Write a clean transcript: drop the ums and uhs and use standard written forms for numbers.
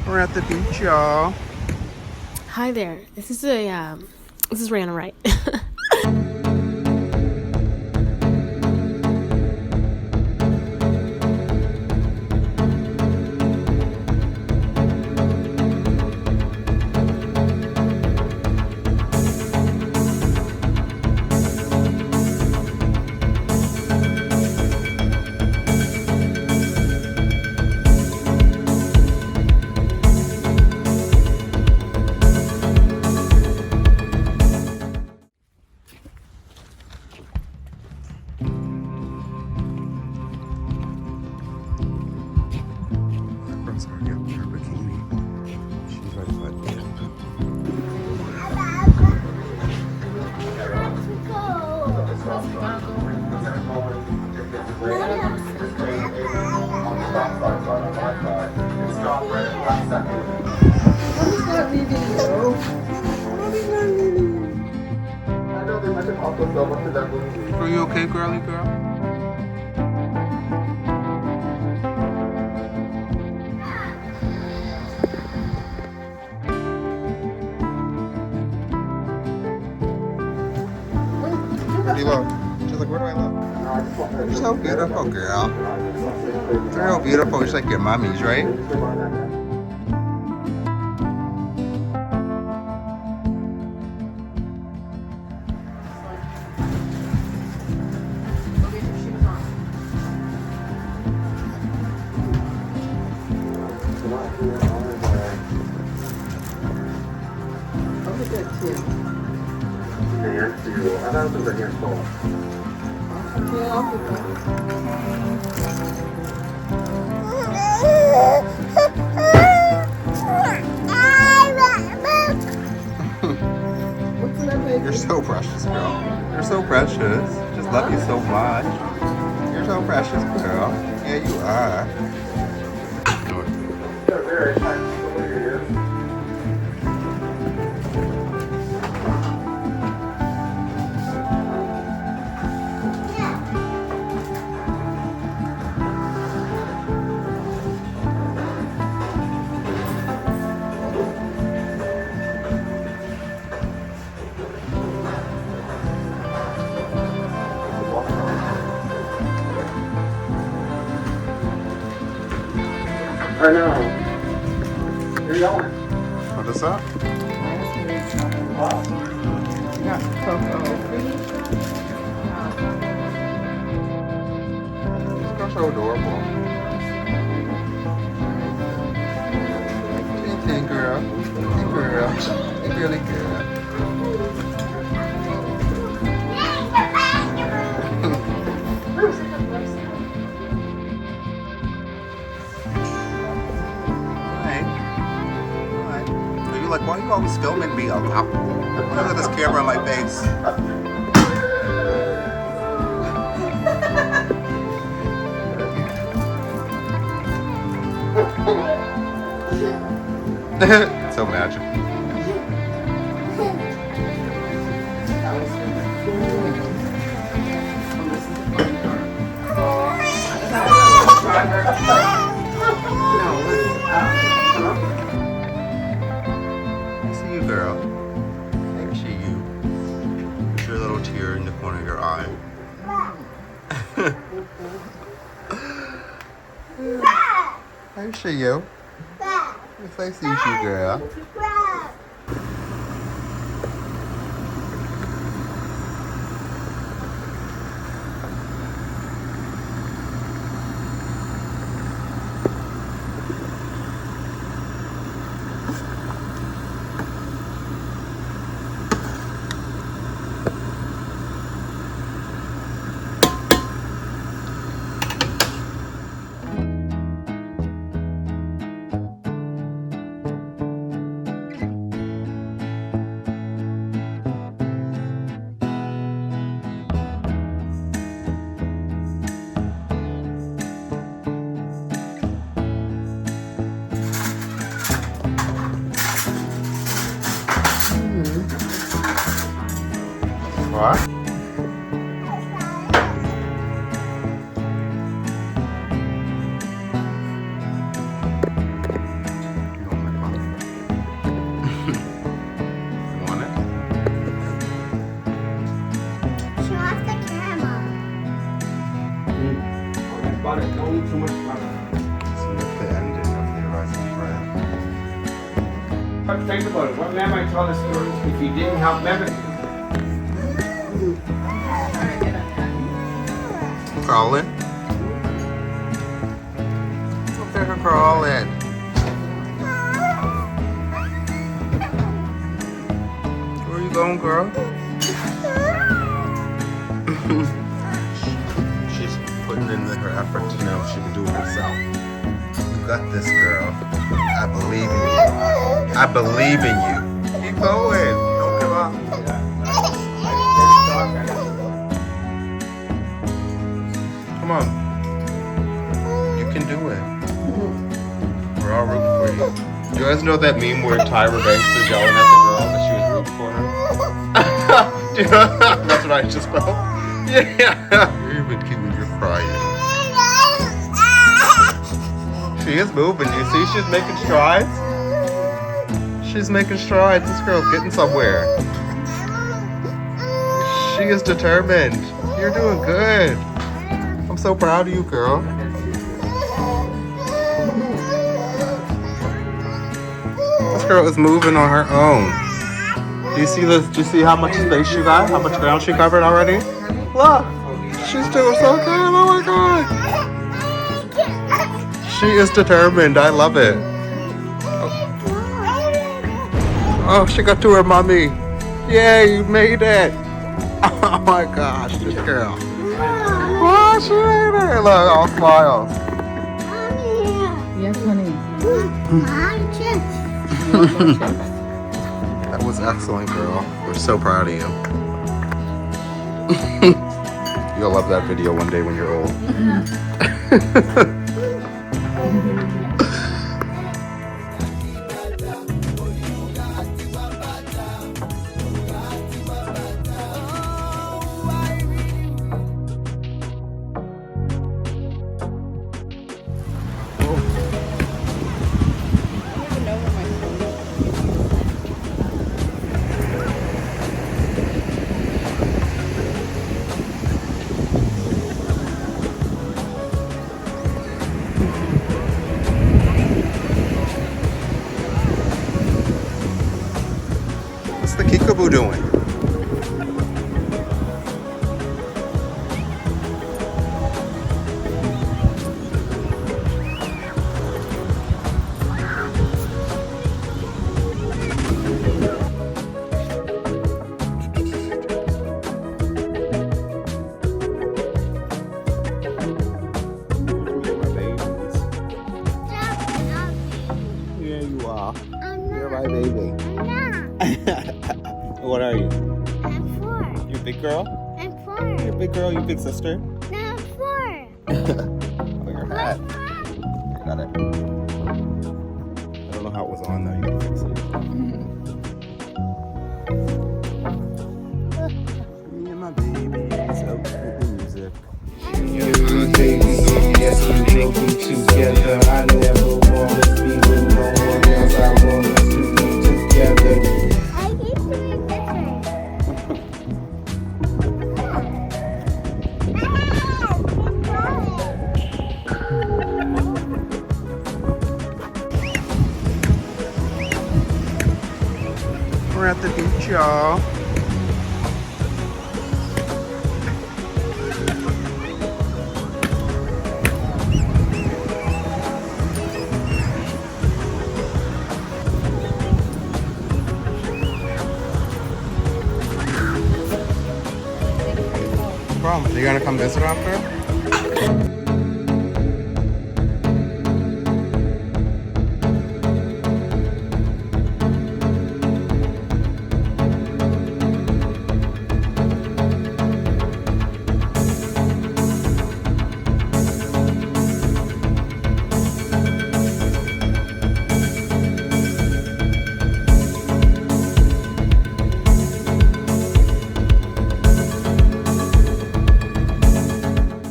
We're at the beach, y'all. Hi there. This is Rihanna Wright. Girl's gonna get her bikini. She's ready for a dip. Mommy's not leaving you. Mommy's not leaving you. Are you okay, girly girl? Where do you look? She's like, where do I look? You're so beautiful, girl. You're so beautiful, just like your mommies, right? Look at that too. Okay, off with that. What's in that baby? You're so precious, girl. You're so precious. Just love you so much. You're so precious, girl. Yeah, you are. I know. Where you going? What is that? You got Coco. This girl's so adorable. Hey, girl. Hey, girl. Hey, girly girl. Hi. Hi. Are you like, why are you always filming me? Look at this camera on my face. So magic. I see you, girl. I see you. There's your little tear in the corner of your eye. I see you. Yes, I see you, girl. What? You don't But think about it. What man might tell the story if he didn't have memory? Crawling. Look at her crawling. Where you going, girl? She's putting in her effort to know she can do it herself. You got this, girl. I believe in you. I believe in you. Keep going. Don't give up. Come on. You can do it. We're all rooting for you. You guys know that meme where Tyra Banks is yelling at the girl that she was rooting for her? Do you know? That's what I just felt. Yeah. You're even cute when you're crying. She is moving. You see she's making strides? She's making strides. This girl's getting somewhere. She is determined. You're doing good. I'm so proud of you, girl. This girl is moving on her own. Do you see this? Do you see how much space she got? How much ground she covered already? Look, she's doing so good. Oh my god. She is determined. I love it. Oh, she got to her mommy. Yay, you made it. Oh my gosh, this girl. Oh, she made it. Look, all smiles. Yes, honey. That was excellent, girl. We're so proud of you. You'll love that video one day when you're old. What's the Kikaboo doing? Yeah, you are. You're my baby. What are you? I'm 4. You a big girl? I'm 4. You're a big girl, you a big sister? No, I'm 4. Oh, your hat. I got it. I don't know how it was on though. You gotta fix it. Me and my baby. So music. Yes, we think we together. I never wanna be with no one else. I want us to be together. I keep doing this We're at the beach, y'all. Are you gonna come visit after?